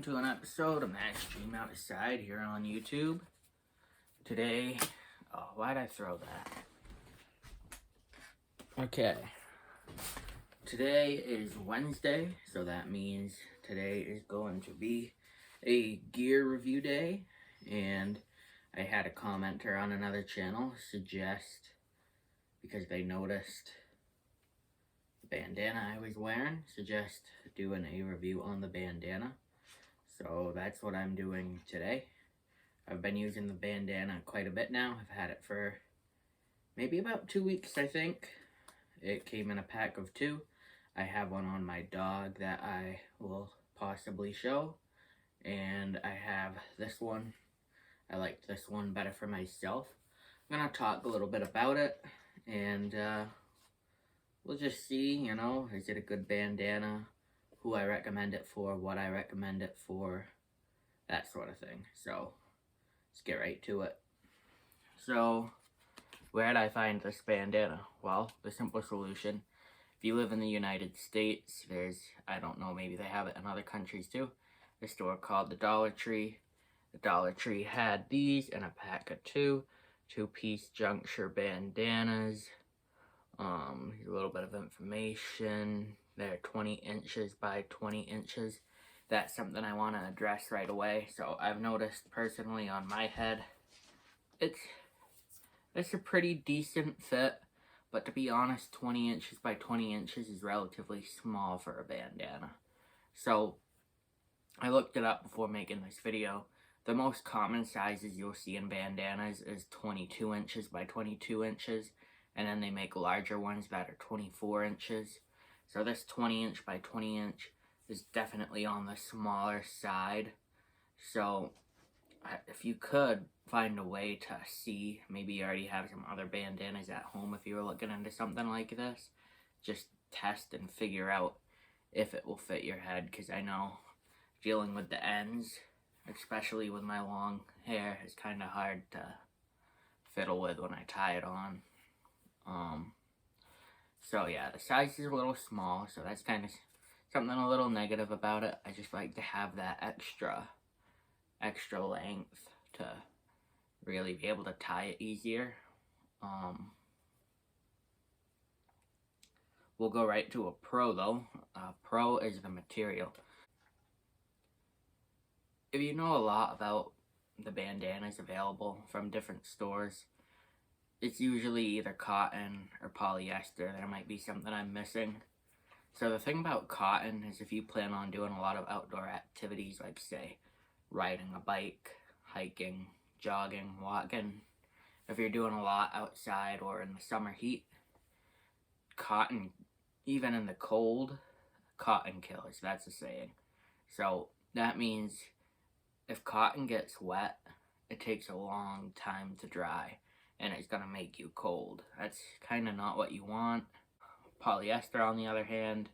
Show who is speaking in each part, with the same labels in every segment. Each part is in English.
Speaker 1: to an episode of my Stream Outside here on YouTube. Today, why'd I throw that? Okay. Today is Wednesday, so that means today is going to be a gear review day, and I had a commenter on another channel suggest, because they noticed the bandana I was wearing, suggest doing a review on the bandana. So that's what I'm doing today. I've been using the bandana quite a bit now. I've had it for maybe about 2 weeks, I think. It came in a pack of 2. I have one on my dog that I will possibly show. And I have this one. I liked this one better for myself. I'm going to talk a little bit about it. And we'll just see, you know, is it a good bandana? Who I recommend it for, what I recommend it for, that sort of thing. So, let's get right to it. So, where did I find this bandana? Well, the simple solution, if you live in the United States, there's, I don't know, maybe they have it in other countries too, a store called the Dollar Tree. The Dollar Tree had these in a pack of 2-piece Juncture bandanas. A little bit of information. They're 20 inches by 20 inches. That's something I want to address right away. So I've noticed personally on my head, it's a pretty decent fit, but to be honest, 20 inches by 20 inches is relatively small for a bandana. So I looked it up before making this video. The most common sizes you'll see in bandanas is 22 inches by 22 inches. And then they make larger ones that are 24 inches. So this 20 inch by 20 inch is definitely on the smaller side. So if you could find a way to see, maybe you already have some other bandanas at home if you were looking into something like this, just test and figure out if it will fit your head. Because I know dealing with the ends, especially with my long hair, is kind of hard to fiddle with when I tie it on. So yeah, the size is a little small, so that's kind of something a little negative about it. I just like to have that extra length to really be able to tie it easier. We'll go right to a pro though. Pro is the material. If you know a lot about the bandanas available from different stores, it's usually either cotton or polyester. There might be something I'm missing. So the thing about cotton is if you plan on doing a lot of outdoor activities, like say riding a bike, hiking, jogging, walking, if you're doing a lot outside or in the summer heat, cotton, even in the cold, cotton kills, that's a saying. So that means if cotton gets wet, it takes a long time to dry. And it's going to make you cold. That's kind of not what you want. Polyester, on the other hand,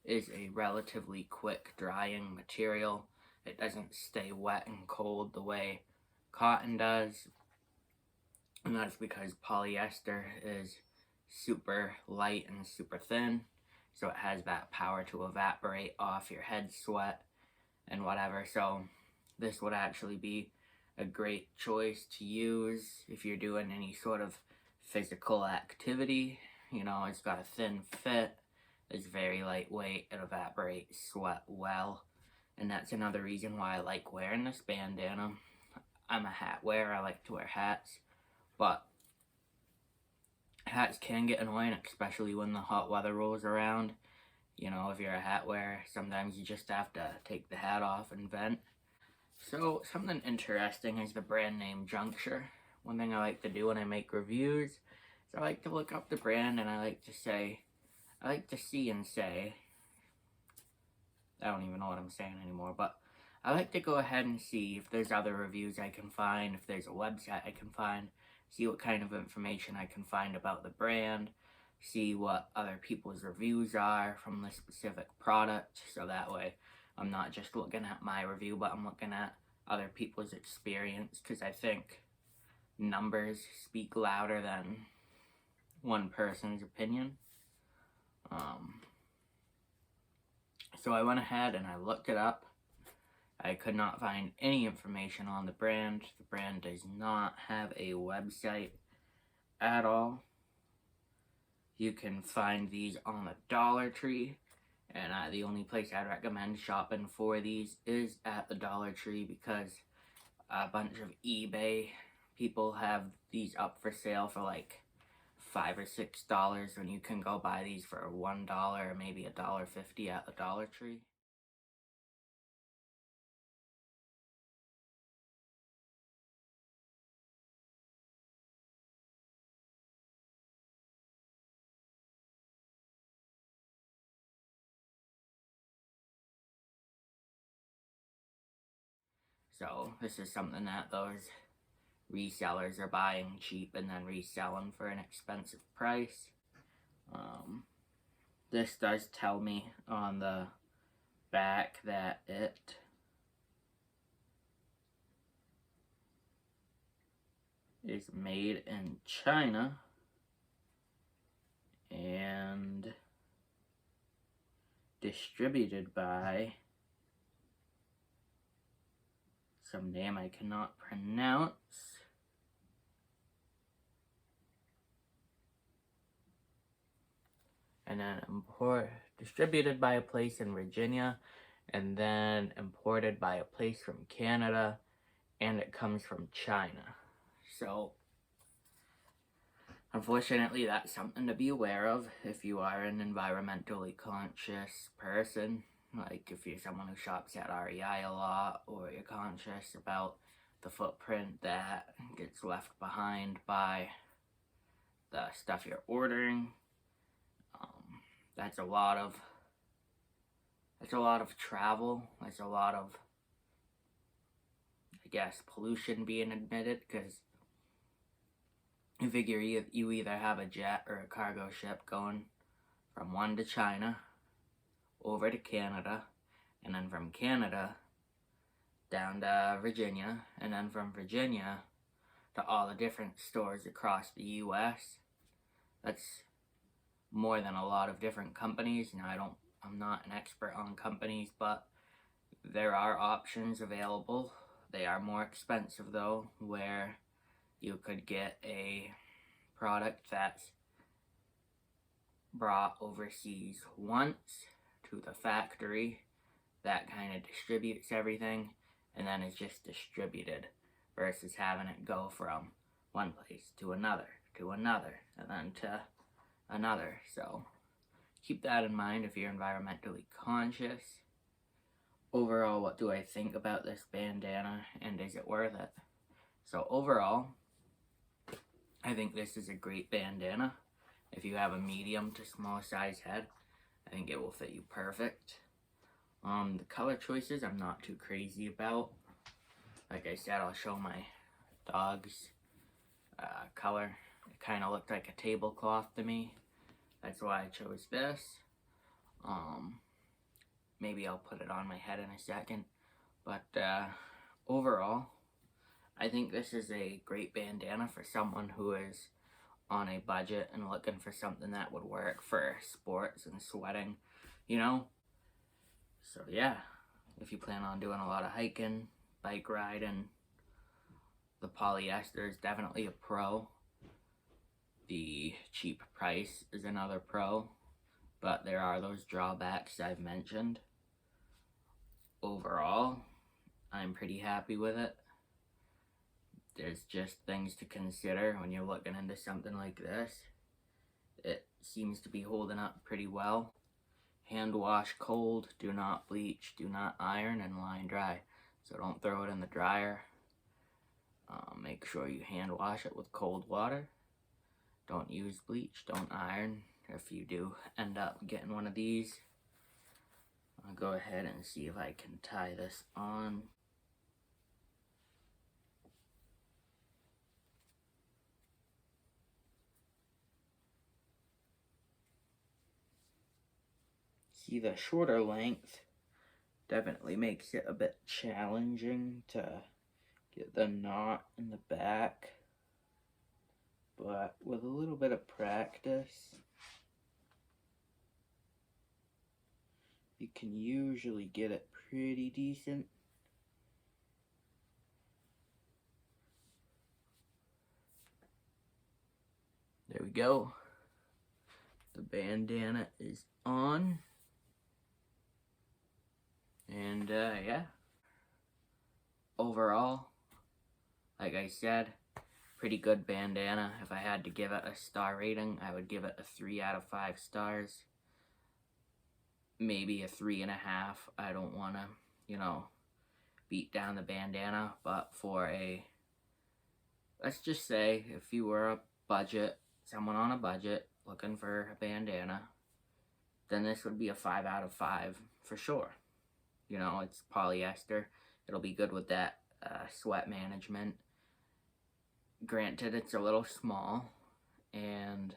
Speaker 1: is a relatively quick drying material. It doesn't stay wet and cold the way cotton does. And that's because polyester is super light and super thin. So it has that power to evaporate off your head sweat and whatever. So this would actually be a great choice to use if you're doing any sort of physical activity. You know, it's got a thin fit, it's very lightweight, it evaporates sweat well, and that's another reason why I like wearing this bandana. I'm a hat wearer, I like to wear hats, but hats can get annoying, especially when the hot weather rolls around. You know, if you're a hat wearer, sometimes you just have to take the hat off and vent. So, something interesting is the brand name Juncture. One thing I like to do when I make reviews is I like to look up the brand and I like to see and say, I don't even know what I'm saying anymore, but I like to go ahead and see if there's other reviews I can find, if there's a website I can find, see what kind of information I can find about the brand, see what other people's reviews are from the specific product, so that way I'm not just looking at my review, but I'm looking at other people's experience, because I think numbers speak louder than one person's opinion. So I went ahead and I looked it up, I could not find any information on the brand. The brand does not have a website at all. You can find these on the Dollar Tree, and the only place I'd recommend shopping for these is at the Dollar Tree, because a bunch of eBay people have these up for sale for like $5 or $6 when you can go buy these for $1 or maybe $1.50 at the Dollar Tree. So this is something that those resellers are buying cheap and then reselling for an expensive price. This does tell me on the back that it is made in China and distributed by some name I cannot pronounce. And then distributed by a place in Virginia, and then imported by a place from Canada, and it comes from China. So unfortunately, that's something to be aware of if you are an environmentally conscious person. Like if you're someone who shops at REI a lot, or you're conscious about the footprint that gets left behind by the stuff you're ordering. That's a lot of travel. That's a lot of, I guess, pollution being emitted, because you figure you either have a jet or a cargo ship going from one to China, over to Canada, and then from Canada down to Virginia, and then from Virginia to all the different stores across the US. That's more than a lot of different companies. Now, I'm not an expert on companies, but there are options available. They are more expensive though, where you could get a product that's brought overseas once to the factory that kind of distributes everything, and then it's just distributed, versus having it go from one place to another, and then to another. So keep that in mind if you're environmentally conscious. Overall, what do I think about this bandana, and is it worth it? So overall, I think this is a great bandana. If you have a medium to small size head, I think it will fit you perfect. The color choices I'm not too crazy about. Like I said, I'll show my dog's color. It kind of looked like a tablecloth to me. That's why I chose this. Maybe I'll put it on my head in a second. But overall, I think this is a great bandana for someone who is on a budget and looking for something that would work for sports and sweating, you know? So yeah, if you plan on doing a lot of hiking, bike riding, the polyester is definitely a pro. The cheap price is another pro, but there are those drawbacks I've mentioned. Overall, I'm pretty happy with it. There's just things to consider when you're looking into something like this. It seems to be holding up pretty well. Hand wash cold, do not bleach, do not iron, and line dry. So don't throw it in the dryer. Make sure you hand wash it with cold water. Don't use bleach, don't iron. If you do end up getting one of these, I'll go ahead and see if I can tie this on. See, the shorter length definitely makes it a bit challenging to get the knot in the back, but with a little bit of practice, you can usually get it pretty decent. There we go. The bandana is on. And yeah. Overall, like I said, pretty good bandana. If I had to give it a star rating, I would give it a 3 out of 5 stars. Maybe a 3.5. I don't want to, you know, beat down the bandana, but for a, let's just say, if you were someone on a budget looking for a bandana, then this would be a 5 out of 5 for sure. You know, it's polyester. It'll be good with that sweat management. Granted, it's a little small, and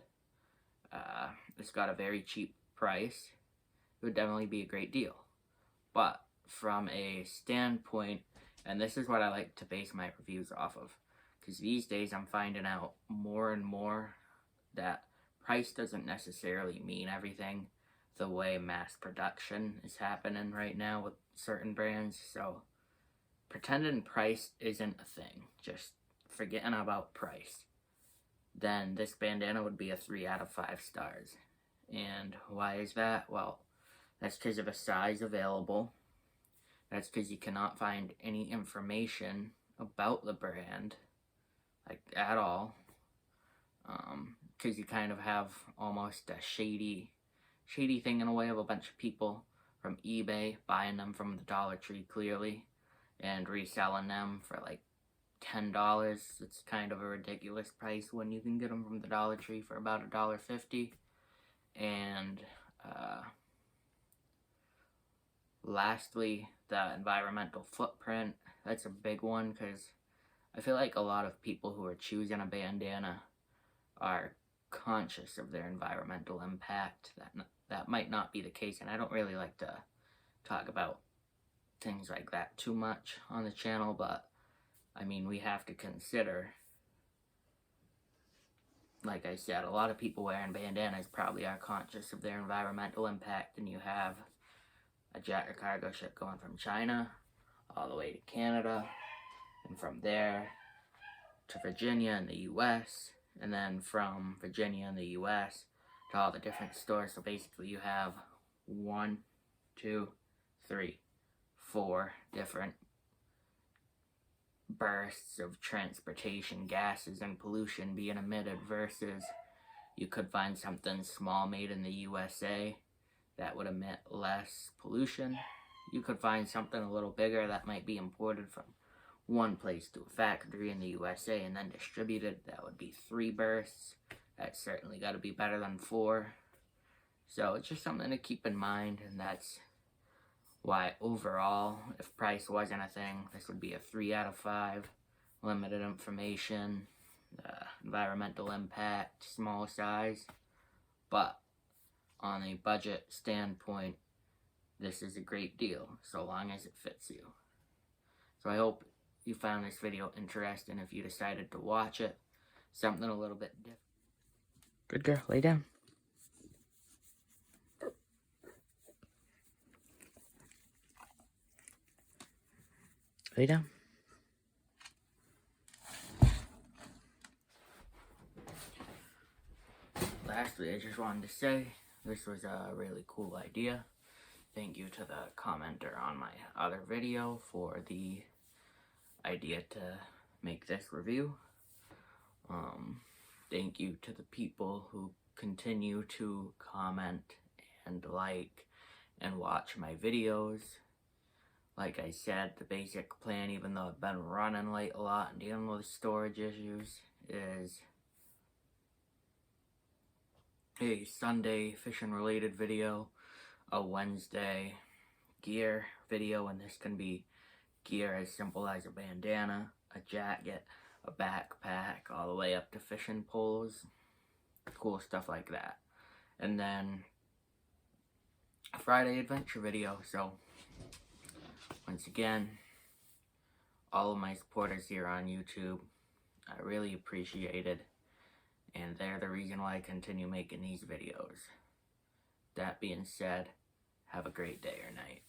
Speaker 1: it's got a very cheap price. It would definitely be a great deal. But from a standpoint, and this is what I like to base my reviews off of, because these days I'm finding out more and more that price doesn't necessarily mean everything the way mass production is happening right now with certain brands. So pretending price isn't a thing, just forgetting about price, then this bandana would be a 3 out of 5 stars. And why is that? Well, that's because of a size available. That's because you cannot find any information about the brand, like, at all. Because you kind of have almost a shady thing in a way of a bunch of people from eBay buying them from the Dollar Tree, clearly, and reselling them for like $10. It's kind of a ridiculous price when you can get them from the Dollar Tree for about $1.50. And lastly, the environmental footprint. That's a big one, because I feel like a lot of people who are choosing a bandana are conscious of their environmental impact. That might not be the case, and I don't really like to talk about things like that too much on the channel, but I mean, we have to consider, like I said, a lot of people wearing bandanas probably are conscious of their environmental impact, and you have a jacket cargo ship going from China all the way to Canada, and from there to Virginia in the US, and then from Virginia in the US to all the different stores. So basically you have 1, 2, 3, 4 different bursts of transportation gases and pollution being emitted, versus you could find something small made in the USA that would emit less pollution. You could find something a little bigger that might be imported from one place to a factory in the USA and then distributed. That would be 3 bursts. That's certainly got to be better than 4. So it's just something to keep in mind, and that's why overall, if price wasn't a thing, this would be a 3 out of 5. Limited information, environmental impact, small size. But on a budget standpoint, this is a great deal, so long as it fits you. So I hope you found this video interesting. If you decided to watch it, something a little bit different. Good girl, lay down. Lay down. Lastly, I just wanted to say this was a really cool idea. Thank you to the commenter on my other video for the idea to make this review. Thank you to the people who continue to comment and like and watch my videos. Like I said, the basic plan, even though I've been running late a lot and dealing with storage issues, is a Sunday fishing related video, a Wednesday gear video, and this can be gear as simple as a bandana, a jacket, a backpack, all the way up to fishing poles, cool stuff like that. And then a Friday adventure video. So once again, all of my supporters here on YouTube, I really appreciate it, and they're the reason why I continue making these videos. That being said, have a great day or night.